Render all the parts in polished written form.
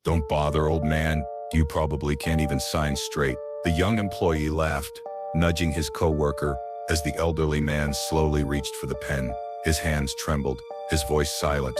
"Don't bother, old man. You probably can't even sign straight." The young employee laughed, nudging his co-worker as the elderly man slowly reached for the pen. His hands trembled, his voice silent.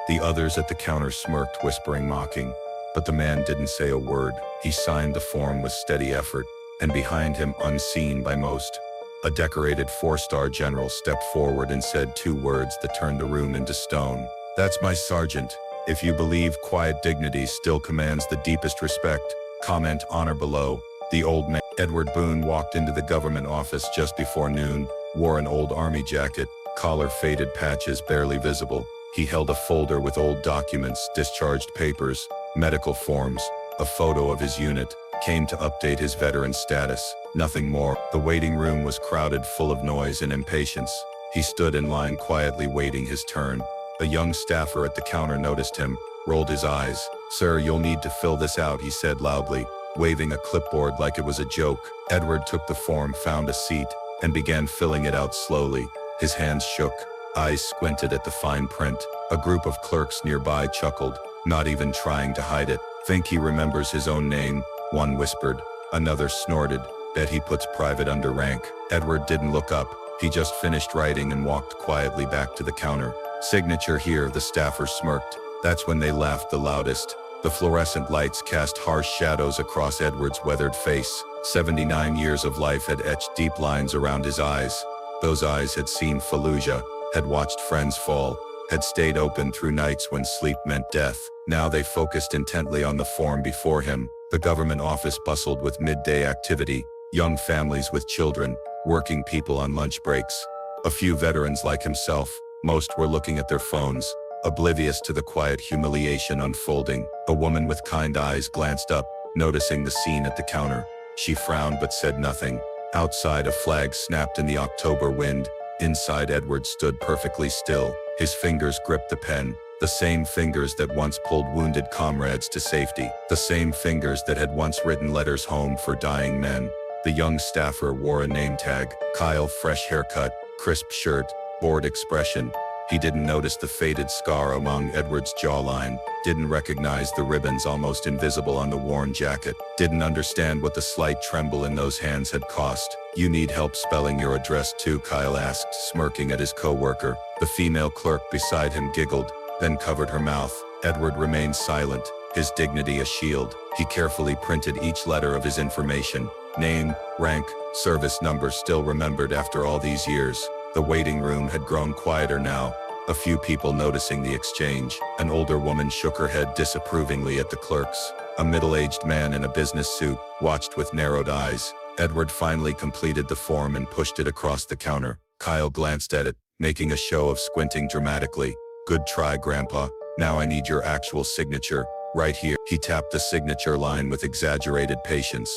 The others at the counter smirked, whispering, mocking. But the man didn't say a word. He signed the form with steady effort, and behind him, unseen by most, a decorated four-star general stepped forward and said two words that turned the room into stone. "That's my sergeant. If you believe quiet dignity still commands the deepest respect, comment honor below." The old man, Edward Boone, walked into the government office just before noon, wore an old army jacket, collar faded, patches barely visible. He held a folder with old documents, discharged papers, medical forms, a photo of his unit, came to update his veteran status. Nothing more. The waiting room was crowded, full of noise and impatience. He stood in line quietly waiting his turn. A young staffer at the counter noticed him, rolled his eyes. "Sir, you'll need to fill this out," he said loudly, waving a clipboard like it was a joke. Edward took the form, found a seat, and began filling it out slowly. His hands shook, eyes squinted at the fine print. A group of clerks nearby chuckled, not even trying to hide it. "Think he remembers his own name?" one whispered. Another snorted, "Bet he puts private under rank." Edward didn't look up. He just finished writing and walked quietly back to the counter. "Signature here," the staffer smirked. That's when they laughed the loudest. The fluorescent lights cast harsh shadows across Edward's weathered face. 79 years of life had etched deep lines around his eyes. Those eyes had seen Fallujah, had watched friends fall, had stayed open through nights when sleep meant death. Now they focused intently on the form before him. The government office bustled with midday activity, young families with children, working people on lunch breaks. A few veterans like himself, most were looking at their phones, oblivious to the quiet humiliation unfolding. A woman with kind eyes glanced up, noticing the scene at the counter. She frowned but said nothing. Outside, a flag snapped in the October wind. Inside, Edward stood perfectly still. His fingers gripped the pen, the same fingers that once pulled wounded comrades to safety, the same fingers that had once written letters home for dying men. The young staffer wore a name tag. Kyle, fresh haircut, crisp shirt, bored expression. He didn't notice the faded scar along Edward's jawline, didn't recognize the ribbons almost invisible on the worn jacket, didn't understand what the slight tremble in those hands had cost. "You need help spelling your address too?" Kyle asked, smirking at his co-worker. The female clerk beside him giggled, then covered her mouth. Edward remained silent, his dignity a shield. He carefully printed each letter of his information. Name, rank, service number still remembered after all these years. The waiting room had grown quieter now, a few people noticing the exchange. An older woman shook her head disapprovingly at the clerks. A middle-aged man in a business suit watched with narrowed eyes. Edward finally completed the form and pushed it across the counter. Kyle glanced at it, making a show of squinting dramatically. "Good try, Grandpa. Now I need your actual signature, right here." He tapped the signature line with exaggerated patience.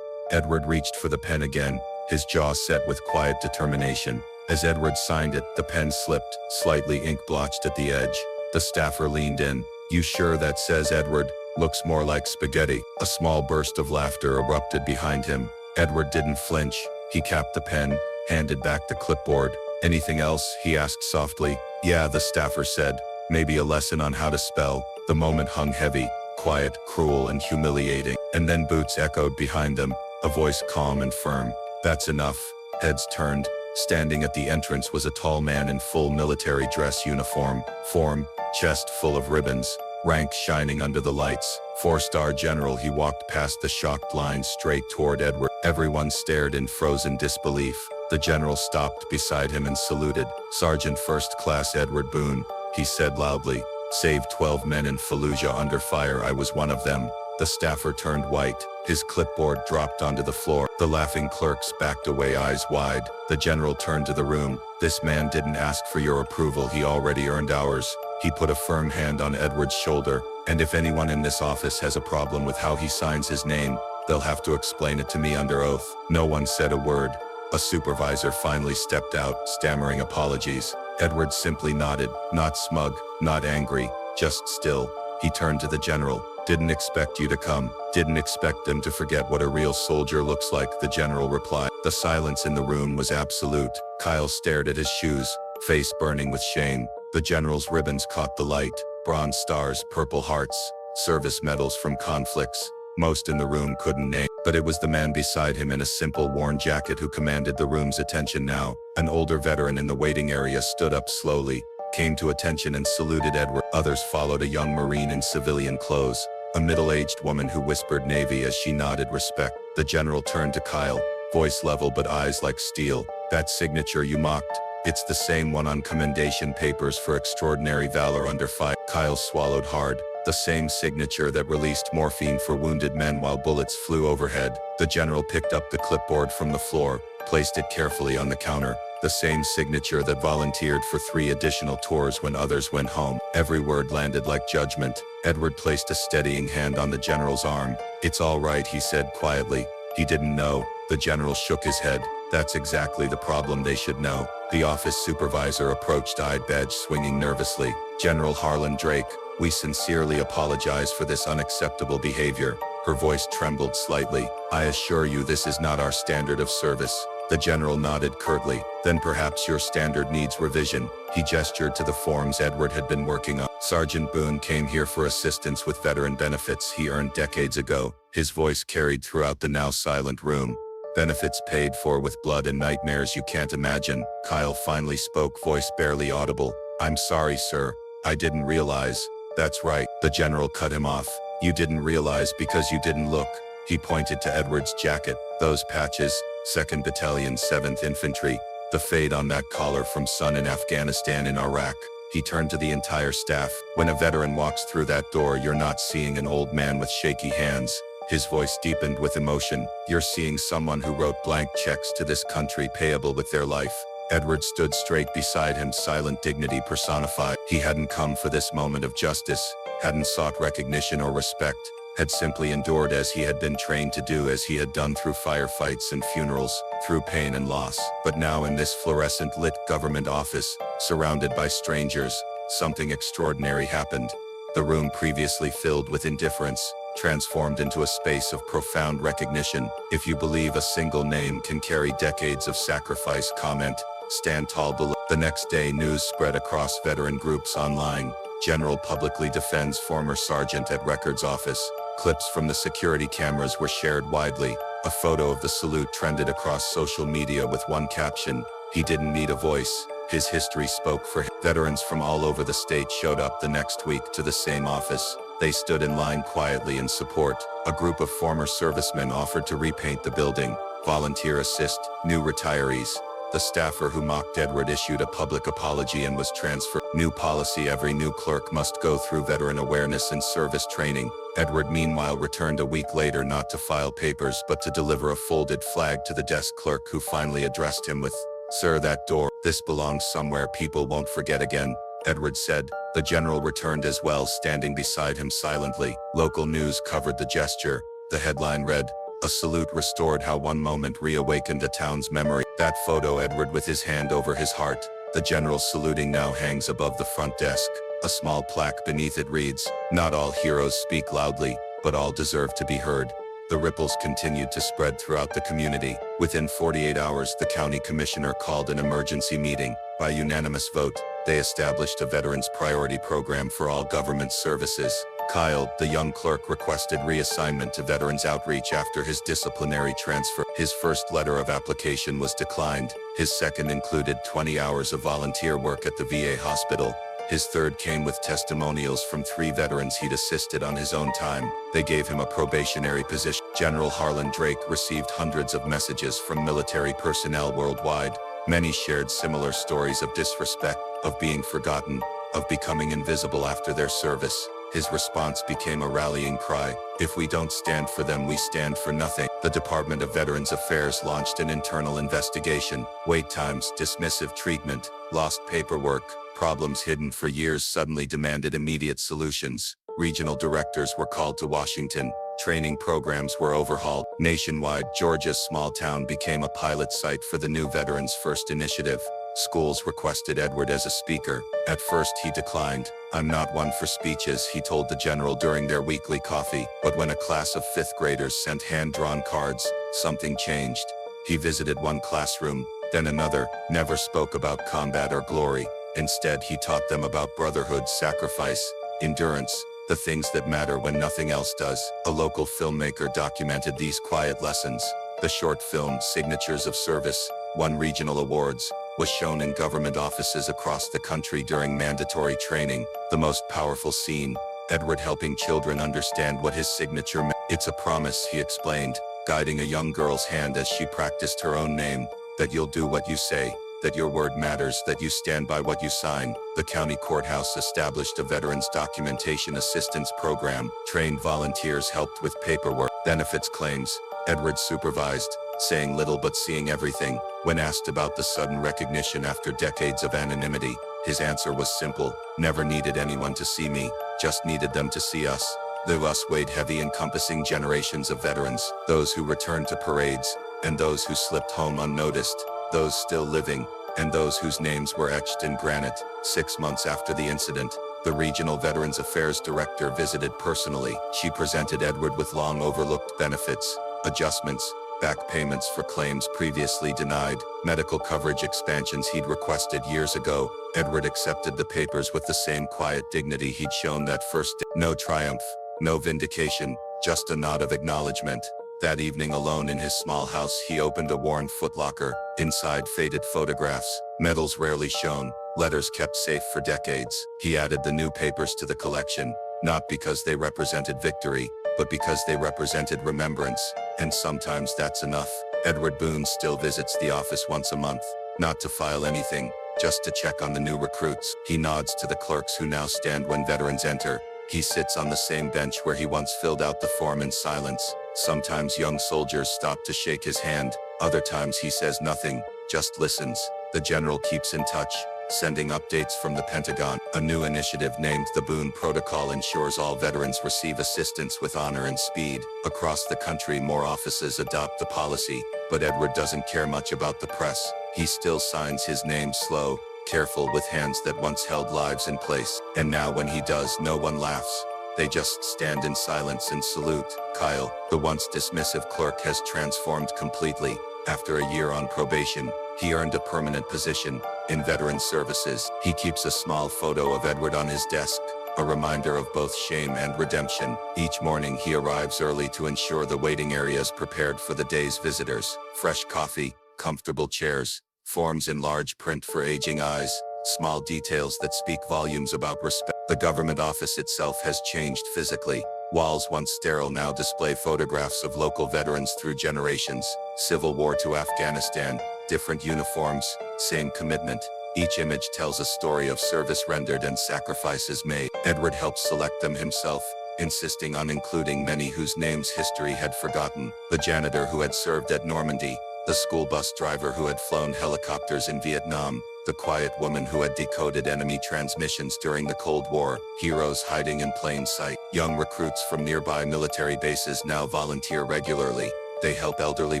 Edward reached for the pen again, his jaw set with quiet determination. As Edward signed it, the pen slipped, slightly ink-blotched at the edge. The staffer leaned in. "You sure that says Edward? Looks more like spaghetti." A small burst of laughter erupted behind him. Edward didn't flinch. He capped the pen, handed back the clipboard. "Anything else?" he asked softly. "Yeah," the staffer said. "Maybe a lesson on how to spell." The moment hung heavy, quiet, cruel, and humiliating. And then boots echoed behind them, a voice calm and firm. "That's enough." Heads turned. Standing at the entrance was a tall man in full military dress uniform, form, chest full of ribbons, rank shining under the lights. 4-star general. He walked past the shocked line straight toward Edward. Everyone stared in frozen disbelief. The general stopped beside him and saluted. "Sergeant First Class Edward Boone," he said loudly. "Saved 12 men in Fallujah under fire. I was one of them." The staffer turned white. His clipboard dropped onto the floor. The laughing clerks backed away, eyes wide. The general turned to the room. "This man didn't ask for your approval. He already earned ours." He put a firm hand on Edward's shoulder. "And if anyone in this office has a problem with how he signs his name, they'll have to explain it to me under oath." No one said a word. A supervisor finally stepped out, stammering apologies. Edward simply nodded, not smug, not angry, just still. He turned to the general. "Didn't expect you to come. Didn't expect them to forget what a real soldier looks like," the general replied. The silence in the room was absolute. Kyle stared at his shoes, face burning with shame. The general's ribbons caught the light. Bronze stars, purple hearts, service medals from conflicts. Most in the room couldn't name, but it was the man beside him in a simple worn jacket who commanded the room's attention now. An older veteran in the waiting area stood up slowly, came to attention and saluted Edward. Others followed, a young Marine in civilian clothes, a middle-aged woman who whispered Navy as she nodded respect. The general turned to Kyle, voice level but eyes like steel. That signature you mocked? It's the same one on commendation papers for extraordinary valor under fire. Kyle swallowed hard. The same signature that released morphine for wounded men while bullets flew overhead. The general picked up the clipboard from the floor, placed it carefully on the counter. The same signature that volunteered for 3 additional tours when others went home. Every word landed like judgment. Edward placed a steadying hand on the general's arm. "It's all right," he said quietly. He didn't know. The general shook his head. "That's exactly the problem. They should know." The office supervisor approached, eyed badge swinging nervously. "General Harlan Drake, we sincerely apologize for this unacceptable behavior." Her voice trembled slightly. "I assure you this is not our standard of service." The general nodded curtly. "Then perhaps your standard needs revision." He gestured to the forms Edward had been working on. "Sergeant Boone came here for assistance with veteran benefits he earned decades ago." His voice carried throughout the now silent room. "Benefits paid for with blood and nightmares you can't imagine." Kyle finally spoke, voice barely audible. "I'm sorry, sir. I didn't realize." "That's right," the general cut him off. "You didn't realize because you didn't look." He pointed to Edward's jacket. "Those patches, 2nd Battalion 7th Infantry. The fade on that collar from Sun in Afghanistan in Iraq." He turned to the entire staff. "When a veteran walks through that door, you're not seeing an old man with shaky hands." His voice deepened with emotion. "You're seeing someone who wrote blank checks to this country payable with their life." Edward stood straight beside him, silent dignity personified. He hadn't come for this moment of justice, hadn't sought recognition or respect, had simply endured as he had been trained to do, as he had done through firefights and funerals, through pain and loss. But now in this fluorescent lit government office, surrounded by strangers, something extraordinary happened. The room previously filled with indifference, transformed into a space of profound recognition. "If you believe a single name can carry decades of sacrifice, comment, stand tall below." The next day, news spread across veteran groups online. General publicly defends former sergeant at records office. Clips from the security cameras were shared widely. A photo of the salute trended across social media with one caption: "He didn't need a voice. His history spoke for him." Veterans from all over the state showed up the next week to the same office. They stood in line quietly in support. A group of former servicemen offered to repaint the building, volunteer assist, new retirees. The staffer who mocked Edward issued a public apology and was transferred. New policy: every new clerk must go through veteran awareness and service training. Edward meanwhile returned a week later, not to file papers but to deliver a folded flag to the desk clerk, who finally addressed him with, "Sir, that door, this belongs somewhere people won't forget again," Edward said. The general returned as well, standing beside him silently. Local news covered the gesture. The headline read, "A salute restored, how one moment reawakened a town's memory." That photo, Edward with his hand over his heart, the general saluting, now hangs above the front desk. A small plaque beneath it reads, "Not all heroes speak loudly, but all deserve to be heard." The ripples continued to spread throughout the community. Within 48 hours, the county commissioner called an emergency meeting. By unanimous vote, they established a veterans priority program for all government services. Kyle, the young clerk, requested reassignment to Veterans Outreach after his disciplinary transfer. His first letter of application was declined. His second included 20 hours of volunteer work at the VA hospital. His third came with testimonials from 3 veterans he'd assisted on his own time. They gave him a probationary position. General Harlan Drake received hundreds of messages from military personnel worldwide. Many shared similar stories of disrespect, of being forgotten, of becoming invisible after their service. His response became a rallying cry: "If we don't stand for them, we stand for nothing." The Department of Veterans Affairs launched an internal investigation. Wait times, dismissive treatment, lost paperwork, problems hidden for years suddenly demanded immediate solutions. Regional directors were called to Washington. Training programs were overhauled. Nationwide, Georgia's small town became a pilot site for the new Veterans First initiative. Schools requested Edward as a speaker. At first he declined. "I'm not one for speeches," he told the general during their weekly coffee. But when a class of 5th graders sent hand-drawn cards, something changed. He visited one classroom, then another, never spoke about combat or glory. Instead, he taught them about brotherhood, sacrifice, endurance. The things that matter when nothing else does. A local filmmaker documented these quiet lessons. The short film, Signatures of Service, won regional awards, was shown in government offices across the country during mandatory training. The most powerful scene, Edward helping children understand what his signature meant. It's a promise, he explained, guiding a young girl's hand as she practiced her own name, that you'll do what you say, that your word matters, that you stand by what you sign. The county courthouse established a Veterans Documentation Assistance Program. Trained volunteers helped with paperwork, benefits claims. Edward supervised, saying little but seeing everything. When asked about the sudden recognition after decades of anonymity, his answer was simple: never needed anyone to see me, just needed them to see us. The us weighed heavy, encompassing generations of veterans, those who returned to parades, and those who slipped home unnoticed, those still living, and those whose names were etched in granite. 6 months after the incident, the Regional Veterans Affairs Director visited personally. She presented Edward with long overlooked benefits, adjustments, back payments for claims previously denied, medical coverage expansions he'd requested years ago. Edward accepted the papers with the same quiet dignity he'd shown that first day. No triumph, no vindication, just a nod of acknowledgement. That evening, alone in his small house, he opened a worn footlocker. Inside, faded photographs, medals rarely shown, letters kept safe for decades. He added the new papers to the collection, not because they represented victory, but because they represented remembrance. And sometimes that's enough. Edward Boone still visits the office once a month, not to file anything, just to check on the new recruits. He nods to the clerks who now stand when veterans enter. He sits on the same bench where he once filled out the form in silence. Sometimes young soldiers stop to shake his hand, other times he says nothing, just listens. The general keeps in touch, sending updates from the Pentagon. A new initiative named the Boone Protocol ensures all veterans receive assistance with honor and speed. Across the country, more offices adopt the policy, but Edward doesn't care much about the press. He still signs his name slow, careful, with hands that once held lives in place. And now when he does, no one laughs. They just stand in silence and salute. Kyle, the once dismissive clerk, has transformed completely. After a year on probation, he earned a permanent position in Veterans Services. He keeps a small photo of Edward on his desk, a reminder of both shame and redemption. Each morning he arrives early to ensure the waiting area is prepared for the day's visitors. Fresh coffee, comfortable chairs, forms in large print for aging eyes, small details that speak volumes about respect. The government office itself has changed physically. Walls once sterile now display photographs of local veterans through generations. Civil War to Afghanistan, different uniforms, same commitment. Each image tells a story of service rendered and sacrifices made. Edward helps select them himself, insisting on including many whose names history had forgotten. The janitor who had served at Normandy, the school bus driver who had flown helicopters in Vietnam, the quiet woman who had decoded enemy transmissions during the Cold War. Heroes hiding in plain sight. Young recruits from nearby military bases now volunteer regularly. They help elderly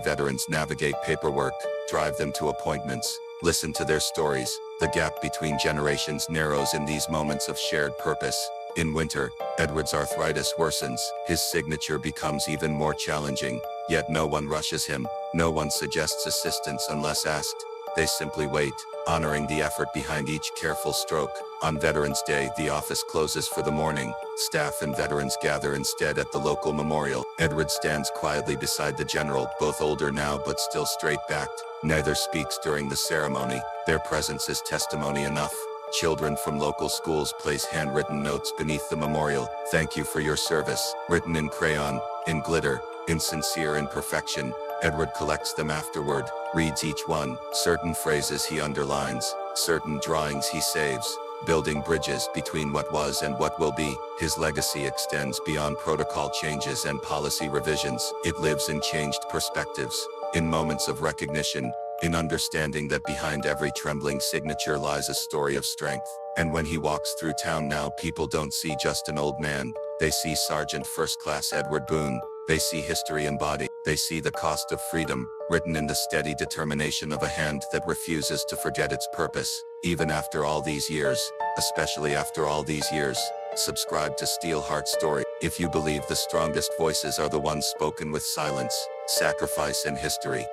veterans navigate paperwork, drive them to appointments, listen to their stories. The gap between generations narrows in these moments of shared purpose. In winter, Edward's arthritis worsens. His signature becomes even more challenging, yet no one rushes him. No one suggests assistance unless asked. They simply wait, honoring the effort behind each careful stroke. On Veterans Day, the office closes for the morning. Staff and veterans gather instead at the local memorial. Edward stands quietly beside the general, both older now but still straight-backed. Neither speaks during the ceremony. Their presence is testimony enough. Children from local schools place handwritten notes beneath the memorial. Thank you for your service. Written in crayon, in glitter, in sincere imperfection. Edward collects them afterward, reads each one. Certain phrases he underlines, certain drawings he saves, building bridges between what was and what will be. His legacy extends beyond protocol changes and policy revisions. It lives in changed perspectives, in moments of recognition, in understanding that behind every trembling signature lies a story of strength. And when he walks through town now, people don't see just an old man. They see Sergeant First Class Edward Boone. They see history embodied. They see the cost of freedom, written in the steady determination of a hand that refuses to forget its purpose. Even after all these years, especially after all these years. Subscribe to Steelheart Story if you believe the strongest voices are the ones spoken with silence, sacrifice, and history.